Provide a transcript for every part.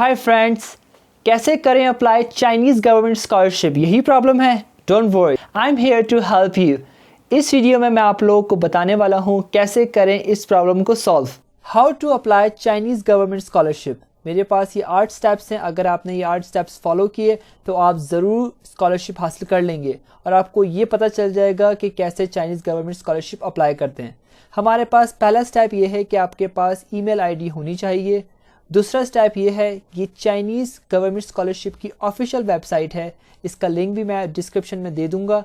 हाय friends, कैसे करें apply Chinese government scholarship? यही प्रॉब्लम है? Don't worry, I am here to help you. इस वीडियो में मैं आप लोगों को बताने वाला हूँ कैसे करें इस प्रॉब्लम को solve. How to apply Chinese government scholarship. मेरे पास ये 8 स्टेप्स हैं। अगर आपने ये 8 स्टेप्स फॉलो किए तो आप ज़रूर स्कॉलरशिप हासिल कर लेंगे और आपको ये पता चल जाएगा कि कैसे चाइनीज़ गवर्नमेंट स्कॉलरशिप अप्लाई करते हैं। हमारे पास पहला स्टेप ये है कि आपके पास ईमेल आईडी होनी चाहिए। दूसरा स्टेप ये है कि चाइनीज़ गवर्नमेंट स्कॉलरशिप की ऑफिशियल वेबसाइट है, इसका लिंक भी मैं डिस्क्रिप्शन में दे दूंगा।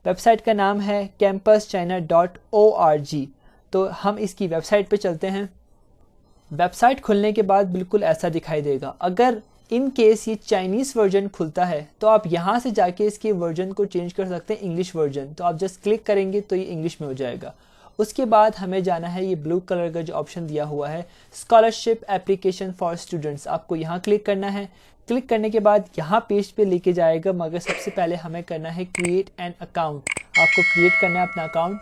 वेबसाइट का नाम है campuschina.org। तो हम इसकी वेबसाइट पे चलते हैं। वेबसाइट खुलने के बाद बिल्कुल ऐसा दिखाई देगा। अगर इन केस ये चाइनीज़ वर्जन खुलता है तो आप यहाँ से जाके इसके वर्जन को चेंज कर सकते हैं इंग्लिश वर्जन। तो आप जस्ट क्लिक करेंगे तो ये इंग्लिश में हो जाएगा। उसके बाद हमें जाना है ये ब्लू कलर का जो ऑप्शन दिया हुआ है स्कॉलरशिप एप्लीकेशन फॉर स्टूडेंट्स, आपको यहाँ क्लिक करना है। क्लिक करने के बाद यहाँ पेज पे लेके जाएगा, मगर सबसे पहले हमें करना है क्रिएट एन अकाउंट। आपको क्रिएट करना है अपना अकाउंट।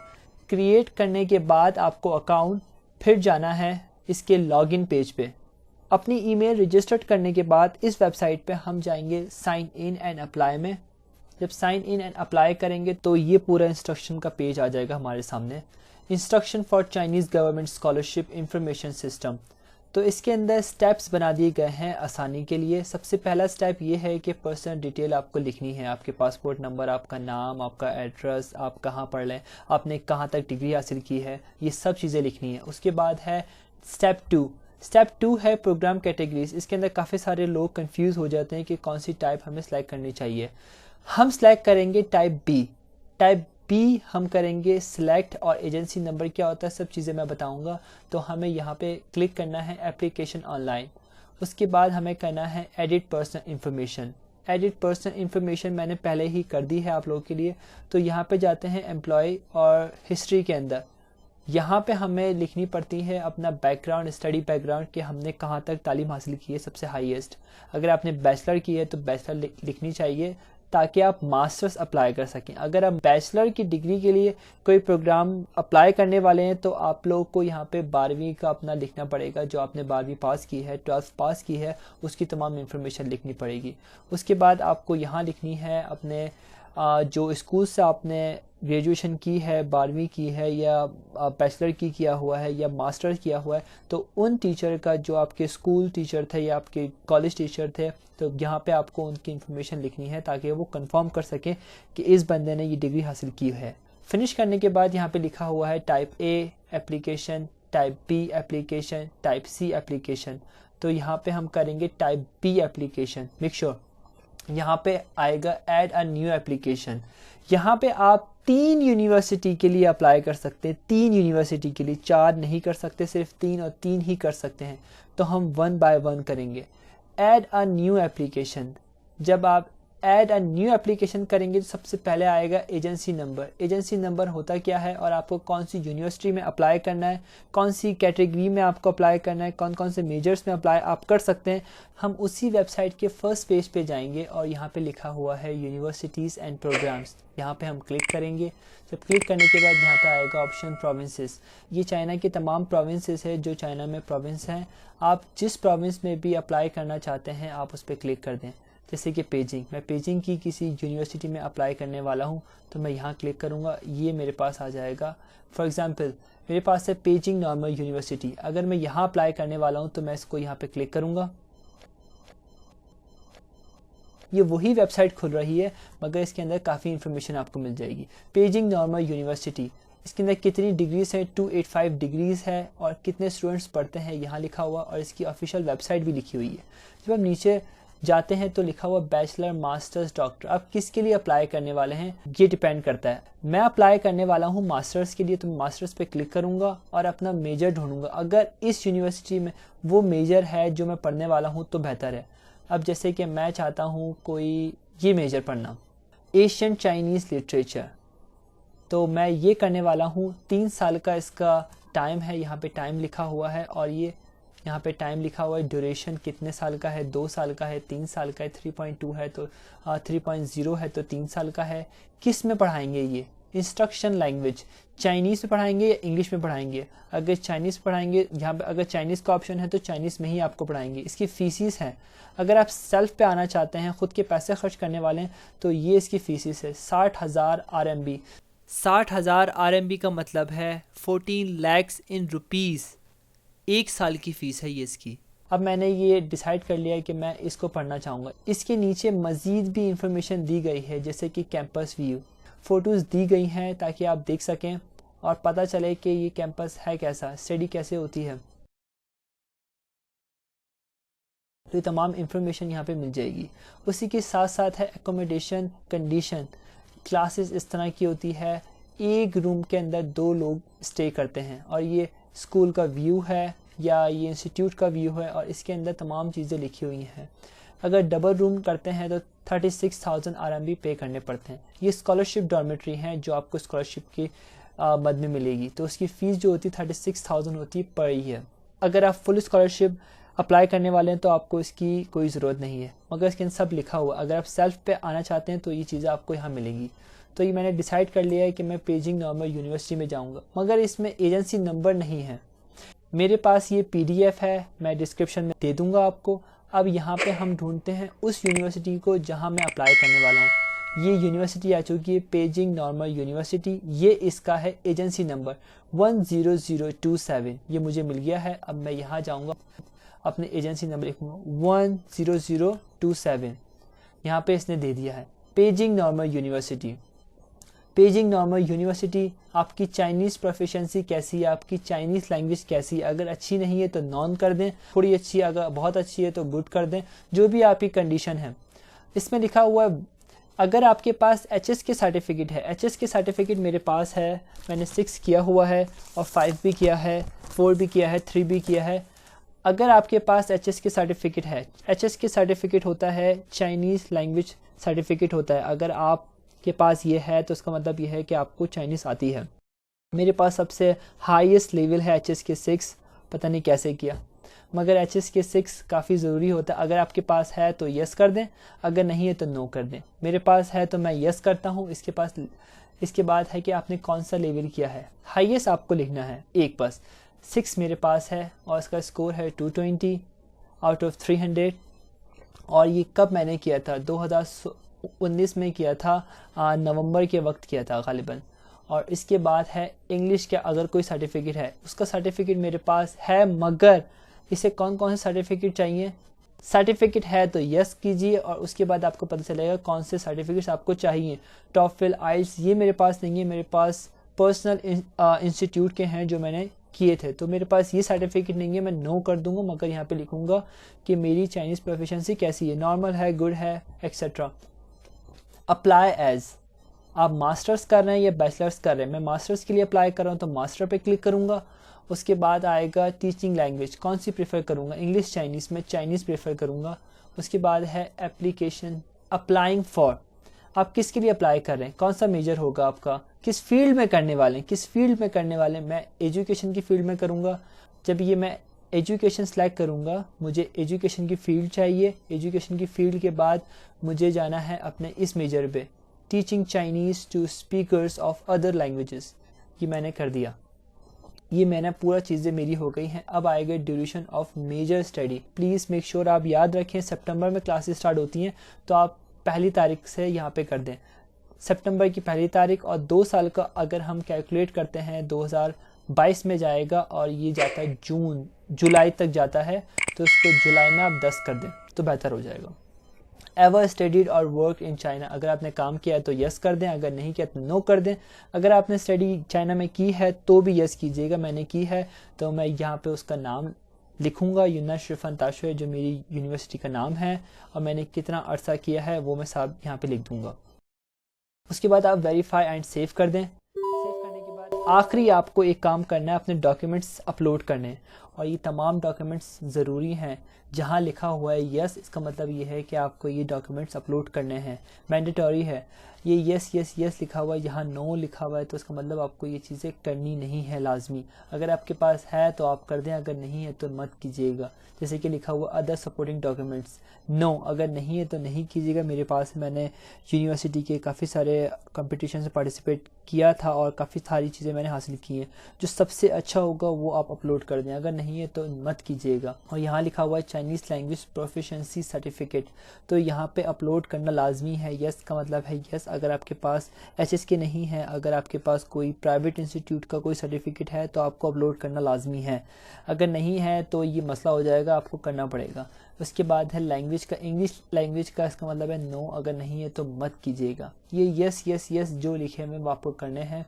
क्रिएट करने के बाद आपको अकाउंट फिर जाना है इसके लॉगिन पेज पे। अपनी ईमेल रजिस्टर्ड करने के बाद इस वेबसाइट पे हम जाएंगे साइन इन एंड अप्लाई में। जब साइन इन एंड अप्लाई करेंगे तो ये पूरा इंस्ट्रक्शन का पेज आ जाएगा हमारे सामने। Instruction for Chinese government scholarship information system. तो इसके अंदर स्टेप्स बना दिए गए हैं आसानी के लिए। सबसे पहला स्टेप ये है कि पर्सनल डिटेल आपको लिखनी है। आपके पासपोर्ट नंबर, आपका नाम, आपका एड्रेस, आप कहाँ पढ़ रहे हैं, आपने कहाँ तक डिग्री हासिल की है, ये सब चीज़ें लिखनी है। उसके बाद है स्टेप 2। स्टेप 2 है प्रोग्राम कैटेगरीज। इसके अंदर काफ़ी सारे लोग कंफ्यूज हो जाते हैं कि कौन सी टाइप हमें सेलेक्ट करनी चाहिए। हम सेलेक्ट करेंगे टाइप बी। टाइप बी हम करेंगे सिलेक्ट, और एजेंसी नंबर क्या होता है सब चीज़ें मैं बताऊंगा। तो हमें यहाँ पे क्लिक करना है एप्लीकेशन ऑनलाइन। उसके बाद हमें करना है edit personal information. Edit personal information मैंने पहले ही कर दी है आप लोगों के लिए। तो यहाँ पे जाते हैं एम्प्लॉय और हिस्ट्री के अंदर। यहाँ पे हमें लिखनी पड़ती है अपना बैकग्राउंड, स्टडी बैकग्राउंड, कि हमने कहाँ तक तालीम हासिल की है सबसे हाईएस्ट। अगर आपने बैचलर की है तो बैचलर लिखनी चाहिए ताकि आप मास्टर्स अप्लाई कर सकें। अगर आप बैचलर की डिग्री के लिए कोई प्रोग्राम अप्लाई करने वाले हैं तो आप लोगों को यहाँ पे 12वीं का अपना लिखना पड़ेगा। जो आपने 12वीं पास की है, 12th पास की है, उसकी तमाम इन्फॉर्मेशन लिखनी पड़ेगी। उसके बाद आपको यहाँ लिखनी है अपने जो स्कूल से आपने ग्रेजुएशन की है, 12वीं की है, या बैचलर की किया हुआ है, या मास्टर्स किया हुआ है, तो उन टीचर का जो आपके स्कूल टीचर थे या आपके कॉलेज टीचर थे, तो यहाँ पे आपको उनकी इन्फॉर्मेशन लिखनी है ताकि वो कंफर्म कर सकें कि इस बंदे ने ये डिग्री हासिल की है। फिनिश करने के बाद यहाँ पे लिखा हुआ है type A application, type B application, type C application. तो यहाँ पे हम करेंगे type B application. Make sure यहाँ पे आएगा ऐड अ न्यू एप्लीकेशन। यहाँ पे आप 3 यूनिवर्सिटी के लिए अप्लाई कर सकते हैं। 3 यूनिवर्सिटी के लिए, 4 नहीं कर सकते, सिर्फ 3 और 3 ही कर सकते हैं। तो हम 1 बाय 1 करेंगे। Add a new application. जब आप ऐड अ न्यू एप्लीकेशन करेंगे तो सबसे पहले आएगा एजेंसी नंबर। एजेंसी नंबर होता क्या है और आपको कौन सी यूनिवर्सिटी में अप्लाई करना है, कौन सी कैटेगरी में आपको अप्लाई करना है, कौन कौन से मेजर्स में अप्लाई आप कर सकते हैं। हम उसी वेबसाइट के फर्स्ट पेज पे जाएंगे और यहाँ पे लिखा हुआ है यूनिवर्सिटीज़ एंड प्रोग्राम्स। यहाँ पे हम क्लिक करेंगे। जब क्लिक करने के बाद यहाँ पे आएगा ऑप्शन प्रोविंसेस। ये चाइना के तमाम प्रोविंसेस है जो चाइना में प्रोविंस हैं। आप जिस प्रोविंस में भी अप्लाई करना चाहते हैं आप उस पर क्लिक कर दें। जैसे कि पेजिंग, मैं पेजिंग की किसी यूनिवर्सिटी में अप्लाई करने वाला हूँ तो मैं यहाँ क्लिक करूँगा, ये मेरे पास आ जाएगा। फॉर एग्जांपल मेरे पास है पेजिंग नॉर्मल यूनिवर्सिटी। अगर मैं यहाँ अप्लाई करने वाला हूँ तो मैं इसको यहाँ पे क्लिक करूँगा। ये वही वेबसाइट खुल रही है मगर इसके अंदर काफ़ी इन्फॉर्मेशन आपको मिल जाएगी। पेजिंग नॉर्मल यूनिवर्सिटी, इसके अंदर कितनी डिग्रीज हैं, 285 डिग्रीज है, और कितने स्टूडेंट्स पढ़ते हैं यहाँ लिखा हुआ, और इसकी ऑफिशियल वेबसाइट भी लिखी हुई है। जब हम नीचे जाते हैं तो लिखा हुआ बैचलर, मास्टर्स, डॉक्टर। आप किसके लिए अप्लाई करने वाले हैं ये डिपेंड करता है। मैं अप्लाई करने वाला हूँ मास्टर्स के लिए, तो मास्टर्स पे क्लिक करूँगा और अपना मेजर ढूंढूंगा। अगर इस यूनिवर्सिटी में वो मेजर है जो मैं पढ़ने वाला हूँ तो बेहतर है। अब जैसे कि मैं चाहता हूँ कोई ये मेजर पढ़ना, एशियन चाइनीज़ लिटरेचर, तो मैं ये करने वाला हूँ। 3 साल का इसका टाइम है, यहाँ पे टाइम लिखा हुआ है, और ये यहाँ पे टाइम लिखा हुआ है। ड्यूरेशन कितने साल का है, 2 साल का है, 3 साल का है, 3.2 है तो 3.0 है तो 3 साल का है। किस में पढ़ाएंगे ये, इंस्ट्रक्शन लैंग्वेज चाइनीज़ में पढ़ाएंगे या इंग्लिश में पढ़ाएंगे। अगर चाइनीज़ पढ़ाएंगे, यहाँ पे अगर चाइनीज़ का ऑप्शन है तो चाइनीज़ में ही आपको पढ़ाएंगे। इसकी फीसिस है, अगर आप सेल्फ पे आना चाहते हैं, ख़ुद के पैसे खर्च करने वाले हैं, तो ये इसकी फीसिस है 60,000 RMB। 60,000 RMB का मतलब है 14 lakhs इन रुपीज़, 1 साल की फ़ीस है ये इसकी। अब मैंने ये डिसाइड कर लिया है कि मैं इसको पढ़ना चाहूँगा। इसके नीचे मज़ीद भी इंफॉर्मेशन दी गई है, जैसे कि कैंपस व्यू, फ़ोटोज़ दी गई हैं ताकि आप देख सकें और पता चले कि ये कैंपस है कैसा, स्टडी कैसे होती है। तो ये तमाम इंफॉर्मेशन यहाँ पे मिल जाएगी। उसी के साथ साथ है एकोमोडेशन कंडीशन। क्लासेस इस तरह की होती है, एक रूम के अंदर 2 लोग स्टे करते हैं, और ये स्कूल का व्यू है या ये इंस्टीट्यूट का व्यू है, और इसके अंदर तमाम चीज़ें लिखी हुई हैं। अगर डबल रूम करते हैं तो 36,000 RMB पे करने पड़ते हैं। ये स्कॉलरशिप डॉर्मेट्री हैं जो आपको स्कॉलरशिप की मद में मिलेगी, तो उसकी फ़ीस जो होती है 36,000 होती है पर ईयर। अगर आप फुल स्कॉलरशिप अप्लाई करने वाले हैं तो आपको इसकी कोई ज़रूरत नहीं है, मगर इसके अंदर सब लिखा हुआ। अगर आप सेल्फ पे आना चाहते हैं तो ये चीज़ें आपको यहाँ मिलेंगी। तो ये मैंने डिसाइड कर लिया है कि मैं पेजिंग नॉर्मल यूनिवर्सिटी में जाऊँगा, मगर इसमें एजेंसी नंबर नहीं है। मेरे पास ये PDF है, मैं डिस्क्रिप्शन में दे दूँगा आपको। अब यहाँ पे हम ढूंढते हैं उस यूनिवर्सिटी को जहाँ मैं अप्लाई करने वाला हूँ। ये यूनिवर्सिटी आ चुकी है, पेजिंग नॉर्मल यूनिवर्सिटी। ये इसका है एजेंसी नंबर 10027, ये मुझे मिल गया है। अब मैं यहाँ जाऊँगा, अपने एजेंसी नंबर लिखूँगा 10027, यहाँ पे इसने दे दिया है paging normal university. Paging normal university, आपकी चाइनीज़ प्रोफिशिएंसी कैसी है, आपकी चाइनीज़ लैंग्वेज कैसी है। अगर अच्छी नहीं है तो नॉन कर दें, थोड़ी अच्छी है, अगर बहुत अच्छी है तो गुड कर दें, जो भी आपकी कंडीशन है। इसमें लिखा हुआ है अगर आपके पास HS के सर्टिफिकेट है, HS के सर्टिफिकेट मेरे पास है, मैंने 6 किया हुआ है और 5 भी किया है, 4 भी किया है, 3 भी किया है। अगर आपके पास HS के सर्टिफिकेट है, HS के सर्टिफिकेट होता है चाइनीज़ लैंग्वेज सर्टिफिकेट होता है। अगर आप के पास ये है तो उसका मतलब ये है कि आपको चाइनीज़ आती है। मेरे पास सबसे हाईएस्ट लेवल है HS के 6, पता नहीं कैसे किया, मगर HS के 6 काफ़ी ज़रूरी होता है। अगर आपके पास है तो यस कर दें, अगर नहीं है तो नो कर दें। मेरे पास है तो मैं यस करता हूँ। इसके बाद है कि आपने कौन सा लेवल किया है। हाईएस्ट आपको लिखना है एक, बस 6 मेरे पास है और इसका स्कोर है 220 आउट ऑफ 300। और ये कब मैंने किया था, 2019 में किया था, नवंबर के वक्त किया था गालिबन। और इसके बाद है इंग्लिश के अगर कोई सर्टिफिकेट है, उसका सर्टिफिकेट मेरे पास है, मगर इसे कौन कौन से सर्टिफिकेट चाहिए। सर्टिफिकेट है तो यस कीजिए और उसके बाद आपको पता चलेगा कौन से सर्टिफिकेट्स आपको चाहिए। टॉफल, आइल्स ये मेरे पास नहीं है, मेरे पास पर्सनल इंस्टीट्यूट के हैं जो मैंने किए थे, तो मेरे पास ये सर्टिफिकेट नहीं है। मैं नो कर दूंगा, मगर यहाँ पे लिखूंगा कि मेरी चाइनीज़ प्रोफिशिएंसी कैसी है, नॉर्मल है, गुड है, एक्सेट्रा। अप्लाई एज, आप मास्टर्स कर रहे हैं या बैचलर्स कर रहे हैं। मैं मास्टर्स के लिए अप्लाई कर रहा हूँ तो मास्टर पे क्लिक करूँगा। उसके बाद आएगा टीचिंग लैंग्वेज, कौन सी प्रेफर करूँगा, इंग्लिश चाइनीज़ में चाइनीज़ प्रेफर करूँगा। उसके बाद है एप्लीकेशन, अप्लाइंग फॉर, आप किसके लिए अप्लाई कर रहे हैं, कौन सा मेजर होगा आपका, किस फील्ड में करने वाले हैं, किस फील्ड में करने वाले हैं। मैं एजुकेशन की फील्ड में करूँगा। जब ये मैं एजुकेशन सेलेक्ट करूँगा, मुझे एजुकेशन की फील्ड चाहिए। एजुकेशन की फील्ड के बाद मुझे जाना है अपने इस मेजर पे, teaching Chinese to speakers of other languages. ये मैंने कर दिया, ये मैंने पूरा चीज़ें मेरी हो गई हैं। अब आएगा duration of major study. Please make sure आप याद रखें, सितंबर में क्लासेस स्टार्ट होती हैं, तो आप 1 तारीख से यहाँ पे कर दें, सितंबर की 1 तारीख। और 2 साल का अगर हम कैलकुलेट करते हैं 2022 में जाएगा और ये जाता है जुलाई तक जाता है, तो उसको जुलाई में आप 10 कर दें तो बेहतर हो जाएगा। एवर स्टडीड और वर्क इन चाइना, अगर आपने काम किया है तो यस कर दें, अगर नहीं किया तो नो कर दें। अगर आपने स्टडी चाइना में की है तो भी यस कीजिएगा। मैंने की है तो मैं यहाँ पे उसका नाम लिखूंगा, यूना श्रीफन ताशुए, जो मेरी यूनिवर्सिटी का नाम है, और मैंने कितना अरसा किया है वो मैं साहब यहाँ पे लिख दूंगा। उसके बाद आप वेरीफाई एंड सेव कर दें। सेव करने के बाद आखिरी आपको एक काम करना है, अपने डॉक्यूमेंट्स अपलोड करने हैं। और ये तमाम डॉक्यूमेंट्स ज़रूरी हैं। जहाँ लिखा हुआ है यस, इसका मतलब ये है कि आपको ये डॉक्यूमेंट्स अपलोड करने हैं, मैंडेटरी है। ये यस यस यस लिखा हुआ है, यहाँ नो लिखा हुआ है, तो इसका मतलब आपको ये चीज़ें करनी नहीं है लाजमी। अगर आपके पास है तो आप कर दें, अगर नहीं है तो मत कीजिएगा। जैसे कि लिखा हुआ अदर सपोर्टिंग डॉक्यूमेंट्स, नो, अगर नहीं है तो नहीं कीजिएगा। मेरे पास मैंने यूनिवर्सिटी के काफ़ी सारे कंपटीशन से पार्टिसिपेट किया था और काफ़ी सारी चीज़ें मैंने हासिल की हैं। जो सबसे अच्छा होगा वो आप अपलोड कर दें, अगर नहीं है तो मत कीजिएगा। और यहाँ लिखा हुआ है चाइनीज़ लैंग्वेज प्रोफिशिएंसी सर्टिफिकेट, तो यहाँ पे अपलोड करना लाजमी है। यस का मतलब है यस। अगर आपके पास HSK नहीं है, अगर आपके पास कोई प्राइवेट इंस्टीट्यूट का कोई सर्टिफिकेट है तो आपको अपलोड करना लाजमी है। अगर नहीं है तो ये मसला हो जाएगा, आपको करना पड़ेगा। उसके बाद है लैंग्वेज का, इंग्लिश लैंग्वेज का, इसका मतलब है नो, अगर नहीं है तो मत कीजिएगा। ये यस यस यस जो लिखे हुए वो आपको करने हैं।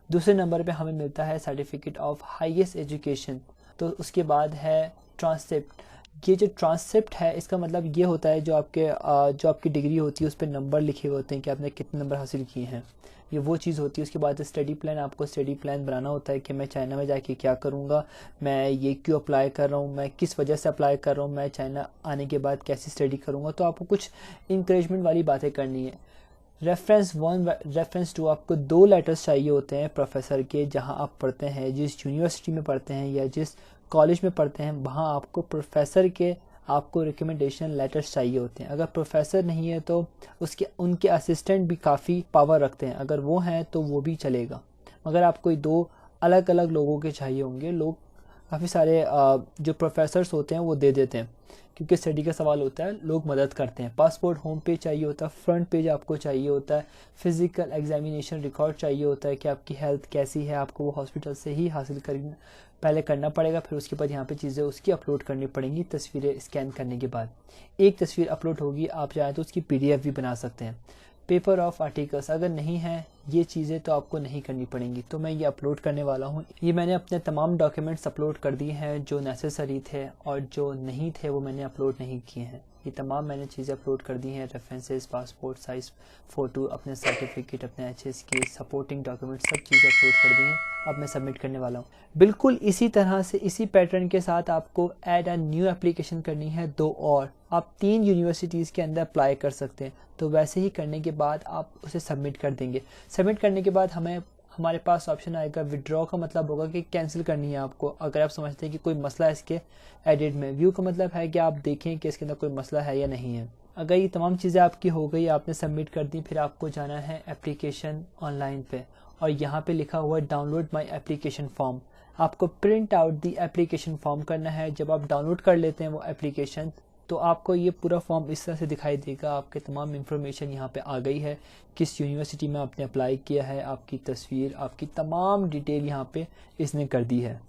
दूसरे नंबर पे हमें मिलता है सर्टिफिकेट ऑफ हाईएस्ट एजुकेशन। तो उसके बाद है ट्रांसक्रिप्ट। ये जो ट्रांसक्रिप्ट है इसका मतलब ये होता है जो आपकी डिग्री होती है उस पर नंबर लिखे हुए होते हैं कि आपने कितने नंबर हासिल किए हैं, ये वो चीज़ होती है। उसके बाद स्टडी प्लान, आपको स्टडी प्लान बनाना होता है कि मैं चाइना में जाके क्या करूँगा, मैं ये क्यों अप्लाई कर रहा हूँ, मैं किस वजह से अप्लाई कर रहा हूँ, मैं चाइना आने के बाद कैसी स्टडी करूँगा। तो आपको कुछ इंकरेजमेंट वाली बातें करनी है। रेफरेंस 1, रेफरेंस 2, आपको 2 लेटर्स चाहिए होते हैं प्रोफेसर के, जहाँ आप पढ़ते हैं, जिस यूनिवर्सिटी में पढ़ते हैं या जिस कॉलेज में पढ़ते हैं, वहाँ आपको प्रोफेसर के आपको रिकमेंडेशन लेटर्स चाहिए होते हैं। अगर प्रोफेसर नहीं है तो उनके असिस्टेंट भी काफ़ी पावर रखते हैं, अगर वो हैं तो वो भी चलेगा। मगर आपको 2 अलग अलग लोगों के चाहिए होंगे। लोग काफ़ी सारे जो प्रोफेसर्स होते हैं वो दे देते हैं, क्योंकि स्टडी का सवाल होता है, लोग मदद करते हैं। पासपोर्ट होम पेज चाहिए होता है, फ्रंट पेज आपको चाहिए होता है, फिजिकल एग्जामिनेशन रिकॉर्ड चाहिए होता है कि आपकी हेल्थ कैसी है, आपको वो हॉस्पिटल से ही हासिल पहले करना पड़ेगा, फिर उसके बाद यहाँ पे चीज़ें उसकी अपलोड करनी पड़ेंगी। तस्वीरें स्कैन करने के बाद एक तस्वीर अपलोड होगी, आप चाहें तो उसकी PDF भी बना सकते हैं। पेपर ऑफ आर्टिकल्स, अगर नहीं है ये चीज़ें तो आपको नहीं करनी पड़ेंगी। तो मैं ये अपलोड करने वाला हूँ। ये मैंने अपने तमाम डॉक्यूमेंट्स अपलोड कर दिए हैं जो नेसेसरी थे, और जो नहीं थे वो मैंने अपलोड नहीं किए हैं। ये तमाम मैंने चीज़ें अपलोड कर दी हैं, रेफरेंसेस, पासपोर्ट साइज़ फ़ोटो, अपने सर्टिफिकेट, अपने HSK, सपोर्टिंग डॉक्यूमेंट, सब चीज़ें अपलोड कर दी हैं। अब मैं सबमिट करने वाला हूँ। बिल्कुल इसी तरह से, इसी पैटर्न के साथ आपको ऐड अ न्यू एप्लीकेशन करनी है 2 और। आप 3 यूनिवर्सिटीज़ के अंदर अप्लाई कर सकते हैं। तो वैसे ही करने के बाद आप उसे सबमिट कर देंगे। सबमिट करने के बाद हमारे पास ऑप्शन आएगा विड्रॉ, का मतलब होगा कि कैंसिल करनी है आपको। अगर आप समझते हैं कि कोई मसला है इसके एडिट में। व्यू का मतलब है कि आप देखें कि इसके अंदर कोई मसला है या नहीं है। अगर ये तमाम चीज़ें आपकी हो गई, आपने सबमिट कर दी, फिर आपको जाना है एप्लीकेशन ऑनलाइन पे, और यहाँ पे लिखा हुआ है डाउनलोड माय एप्लीकेशन फॉर्म। आपको print out the application form करना है। जब आप डाउनलोड कर लेते हैं वो एप्लीकेशन, तो आपको ये पूरा फॉर्म इस तरह से दिखाई देगा। आपके तमाम इन्फॉर्मेशन यहाँ पे आ गई है, किस यूनिवर्सिटी में आपने अप्लाई किया है, आपकी तस्वीर, आपकी तमाम डिटेल यहाँ पे इसने कर दी है।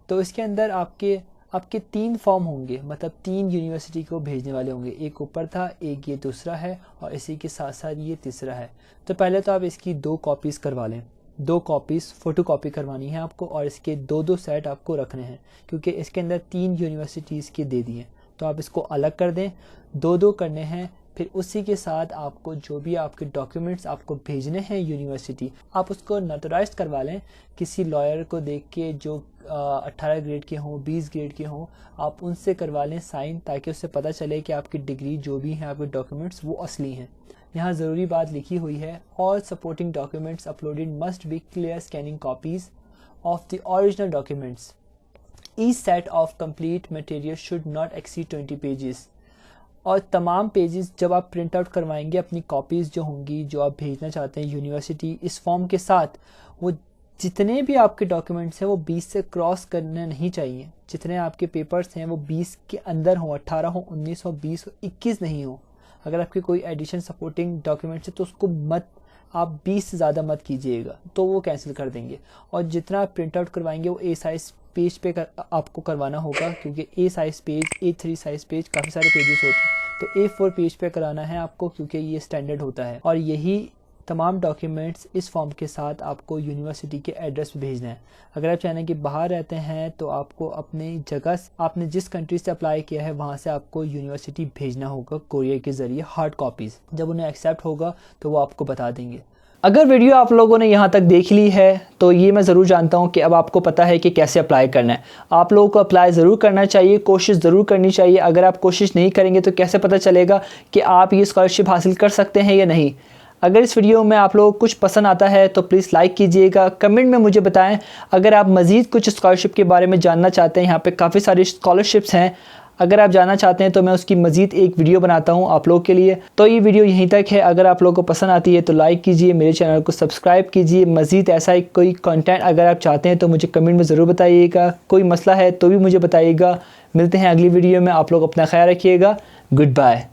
तो इसके अंदर आपके 3 फॉर्म होंगे, मतलब 3 यूनिवर्सिटी को भेजने वाले होंगे। एक ऊपर था, एक ये दूसरा है, और इसी के साथ साथ ये तीसरा है। तो पहले तो आप इसकी 2 कॉपीज़ करवा लें। 2 कॉपीज़ फ़ोटो कॉपी करवानी है आपको, और इसके 2-2 सेट आपको रखने हैं, क्योंकि इसके अंदर 3 यूनिवर्सिटीज़ के दे दिए। तो आप इसको अलग कर दें, 2-2 करने हैं। फिर उसी के साथ आपको जो भी आपके डॉक्यूमेंट्स आपको भेजने हैं यूनिवर्सिटी, आप उसको नोटराइज करवा लें किसी लॉयर को देख के, जो 18 ग्रेड के हों, 20 ग्रेड के हों। आप उनसे करवा लें साइन, ताकि उससे पता चले कि आपकी डिग्री जो भी है, आपके डॉक्यूमेंट्स वो असली हैं। यहाँ ज़रूरी बात लिखी हुई है, all supporting documents uploaded must be clear scanning copies of the original documents. Each set of complete material should not exceed 20 pages। और तमाम पेजेस जब आप प्रिंट आउट करवाएंगे, अपनी कॉपीज़ जो होंगी, जो आप भेजना चाहते हैं यूनिवर्सिटी, इस फॉर्म के साथ, वो जितने भी आपके डॉक्यूमेंट्स हैं वो 20 से क्रॉस करने नहीं चाहिए। जितने आपके पेपर्स हैं वो 20 के अंदर हों, 18 हो, 19 हो, 20 हो, 21 नहीं हो। अगर आपके कोई एडिशन सपोर्टिंग डॉक्यूमेंट्स है तो उसको आप 20 से ज़्यादा मत कीजिएगा, तो वो कैंसिल कर देंगे। और जितना आप प्रिंट आउट करवाएंगे वो A साइज़ पेज पे आपको करवाना होगा, क्योंकि A size page, A3 size page, काफ़ी सारे पेजेस होते हैं, तो A4 पेज पे कराना है आपको, क्योंकि ये स्टैंडर्ड होता है। और यही तमाम डॉक्यूमेंट्स इस फॉर्म के साथ आपको यूनिवर्सिटी के एड्रेस पे भेजना है। अगर आप चाइना के बाहर रहते हैं तो आपको अपनी जगह, आपने जिस कंट्री से अप्लाई किया है वहाँ से आपको यूनिवर्सिटी भेजना होगा कोरियर के ज़रिए हार्ड कॉपीज़। जब उन्हें एक्सेप्ट होगा तो वो आपको बता देंगे। अगर वीडियो आप लोगों ने यहाँ तक देख ली है तो ये मैं ज़रूर जानता हूँ कि अब आपको पता है कि कैसे अप्लाई करना है। आप लोगों को अप्लाई ज़रूर करना चाहिए, कोशिश ज़रूर करनी चाहिए। अगर आप कोशिश नहीं करेंगे तो कैसे पता चलेगा कि आप ये स्कॉलरशिप हासिल कर सकते हैं या नहीं। अगर इस वीडियो में आप लोगों को कुछ पसंद आता है तो प्लीज़ लाइक कीजिएगा, कमेंट में मुझे बताएं। अगर आप मज़ीद कुछ स्कॉलरशिप के बारे में जानना चाहते हैं, यहाँ पे काफ़ी सारी स्कॉलरशिप्स हैं, अगर आप जानना चाहते हैं तो मैं उसकी मज़ीद एक वीडियो बनाता हूँ आप लोगों के लिए। तो ये वीडियो यहीं तक है। अगर आप लोगों को पसंद आती है तो लाइक कीजिए, मेरे चैनल को सब्सक्राइब कीजिए। मज़ीद ऐसा ही कोई कंटेंट अगर आप चाहते हैं तो मुझे कमेंट में ज़रूर बताइएगा। कोई मसला है तो भी मुझे बताइएगा। मिलते हैं अगली वीडियो में। आप लोग अपना ख्याल रखिएगा। Good bye.